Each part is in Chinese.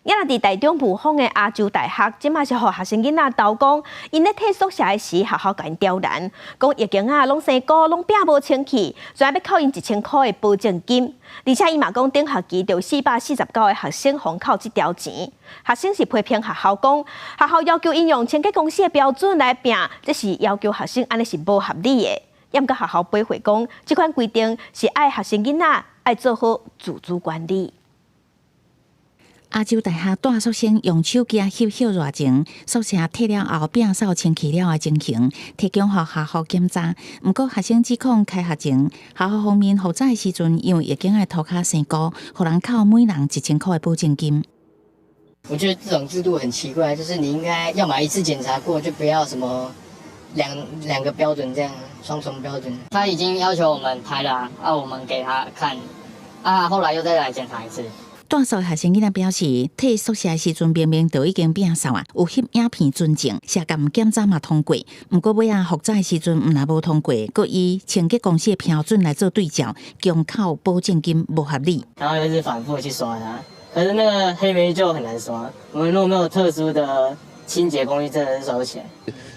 今仔伫台中雾峰的亚洲大学，即嘛是互学生囡仔投讲，因咧退宿舍的时，学校甲因刁难，讲疫情啊拢生高，拢拼无清气，虽然要扣因1000块的保证金，而且伊嘛讲顶学期就有449个学生封扣这条钱。学生是批评学校讲，学校要求因用清洁公司的标准来拼，这是要求学生安尼是无合理的。也毋过学校驳回讲，这款规定是爱学生囡仔爱做好自主管理。亚洲大学大宿生用手机翕翕热情，宿舍退了后摒扫清气了的情形，提供予学校检查。不过学生指控开学前，学校方面复早的时阵，因为疫情的涂骹生高，互人扣每人1000块的保证金。我觉得这种制度很奇怪，就是你应该要么一次检查过，就不要什么两个标准这样双重标准。他已经要求我们拍了我们给他看后来又再来检查一次。大宿学生囡仔表示，退宿舍的时阵明明就已经摒扫啊，有翕影片存证，社监检查嘛通过。不过尾复早的时阵，毋若无通过，佮以清洁公司的标准来做对照，强扣保证金不合理。然后又是反复去刷它，可是那个黑莓就很难刷。我们如果没有特殊的清洁工具，真的是刷不起来。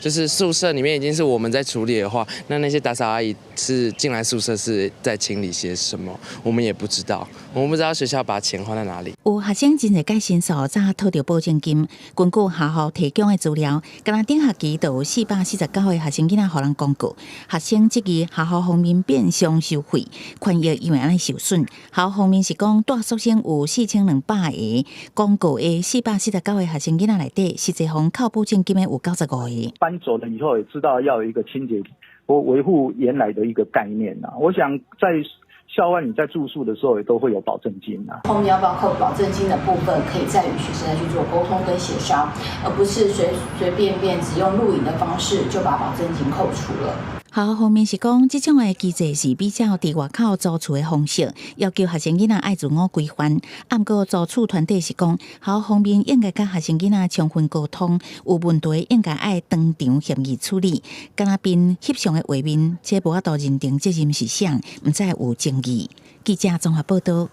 就是宿舍里面已经是我们在处理的话，那些打扫阿姨是进来宿舍是在清理些什么，我们也不知道。我们不知道学校把钱花在哪里。有学生真侪介申诉，早讨到保证金。根据学校提供的资料，今仔顶学期就有449个学生囡仔互人公告，学生即期学校方面变相收费，权益因为安尼受损。学校方面是讲大宿生有4200个，公告的449个学生囡仔内底，实际上扣保证金的有95个。搬走了以后也知道要有一个清洁或维护原来的一个概念啊。我想在校外你在住宿的时候也都会有保证金啊。后面要不要扣保证金的部分，可以再与学生来去做沟通跟协商，而不是随随便便只用录影的方式就把保证金扣除了。学校方面是讲，这种的机制是比较伫外口租厝的方式，要求学生囡仔爱自我规范。不过租厝团体是讲，学校方面应该甲学生囡仔充分沟通，有问题应该爱当场协议处理。敢若凭翕相的画面，这无法度认定责任是谁，毋知有争议。记者综合报道。